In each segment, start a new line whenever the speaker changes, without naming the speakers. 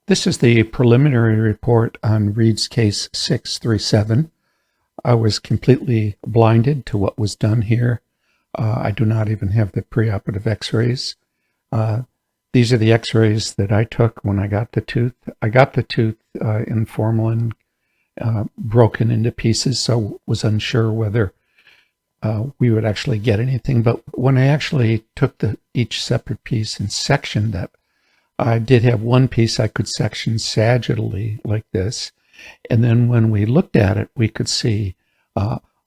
This is the preliminary report on Reid's case 637. I was completely blinded to what was done here. I do not even have the preoperative x-rays. These are the x-rays that I took when I got the tooth. I got the tooth in formalin, broken into pieces, so was unsure whether we would actually get anything. But when I actually took each separate piece and sectioned it, I did have one piece I could section sagittally like this. And then when we looked at it, we could see,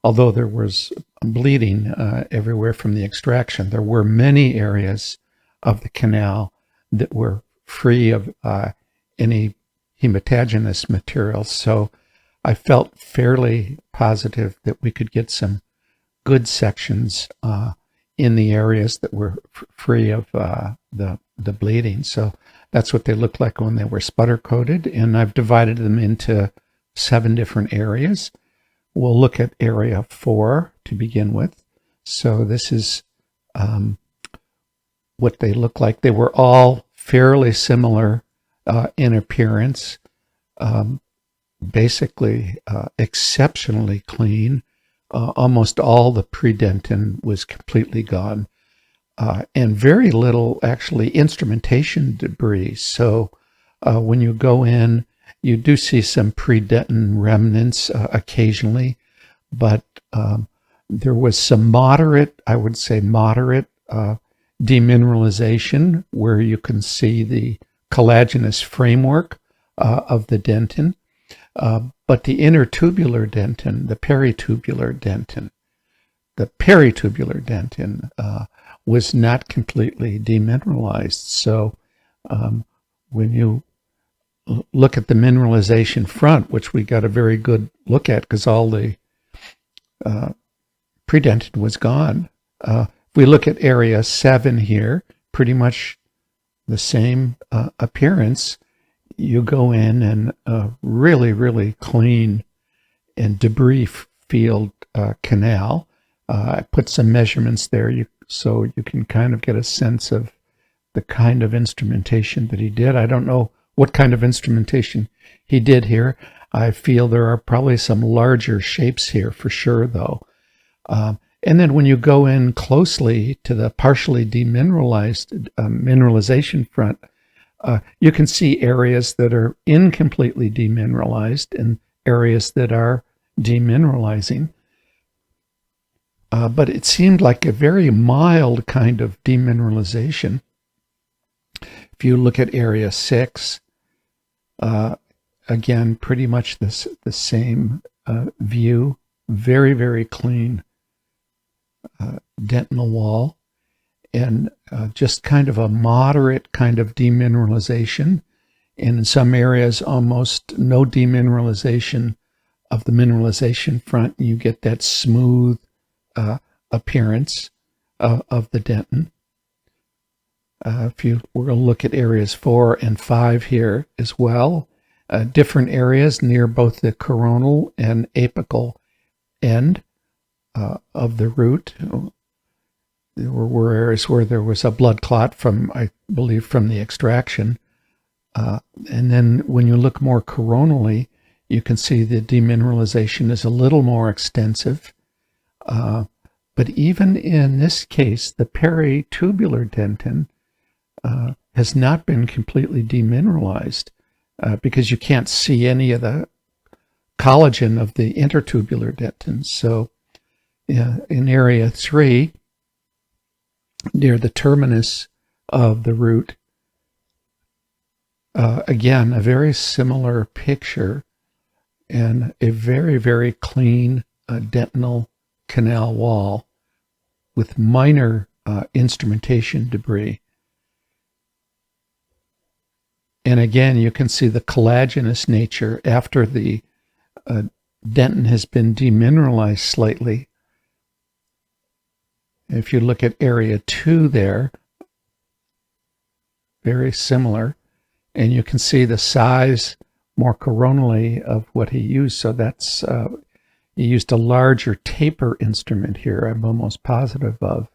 although there was bleeding everywhere from the extraction, there were many areas of the canal that were free of any hematogenous material. So I felt fairly positive that we could get some good sections in the areas that were free of the bleeding. So that's what they looked like when they were sputter coated, and I've divided them into 7 different areas. We'll look at area 4 to begin with. So this is what they look like. They were all fairly similar in appearance, basically exceptionally clean. Almost all the predentin was completely gone, and very little actually instrumentation debris. So when you go in, you do see some predentin remnants occasionally, but there was some moderate, I would say moderate, demineralization where you can see the collagenous framework of the dentin. But the intertubular dentin, the peritubular dentin was not completely demineralized. So when you look at the mineralization front, which we got a very good look at because all the predentin was gone. If we look at area 7 here, pretty much the same appearance. You go in and really, really clean and debris-filled canal. I put some measurements there so you can kind of get a sense of the kind of instrumentation that he did. I don't know what kind of instrumentation he did here. I feel there are probably some larger shapes here for sure, though. And then when you go in closely to the partially demineralized mineralization front, you can see areas that are incompletely demineralized and areas that are demineralizing. But it seemed like a very mild kind of demineralization. If you look at area 6, again, pretty much the same view. Very, very clean dentinal wall. And just kind of a moderate kind of demineralization, and in some areas almost no demineralization of the mineralization front. You get that smooth appearance of the dentin. If you were to look at areas 4 and 5 here as well, different areas near both the coronal and apical end of the root. There were areas where there was a blood clot from, I believe, from the extraction. And then when you look more coronally, you can see the demineralization is a little more extensive. But even in this case, the peritubular dentin has not been completely demineralized because you can't see any of the collagen of the intertubular dentin. So in area 3, near the terminus of the root, again, a very similar picture and a very, very clean dentinal canal wall with minor instrumentation debris. And again, you can see the collagenous nature after the dentin has been demineralized slightly. If you look at area 2 there, very similar, and you can see the size more coronally of what he used. So that's, he used a larger taper instrument here, I'm almost positive of.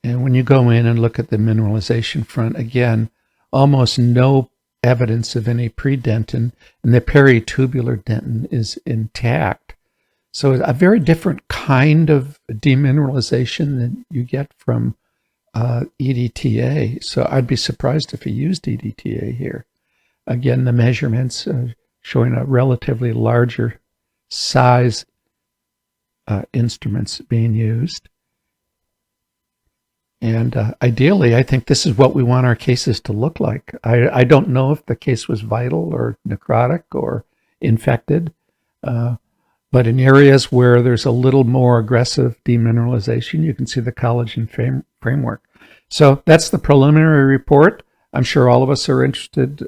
And when you go in and look at the mineralization front, again, almost no evidence of any predentin, and the peritubular dentin is intact. So a very different kind of demineralization than you get from EDTA. So I'd be surprised if he used EDTA here. Again, the measurements showing a relatively larger size instruments being used. And ideally, I think this is what we want our cases to look like. I don't know if the case was vital or necrotic or infected, but in areas where there's a little more aggressive demineralization, you can see the collagen framework. So that's the preliminary report. I'm sure all of us are interested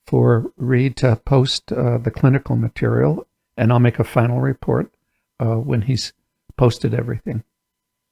for Reid to post the clinical material, and I'll make a final report when he's posted everything.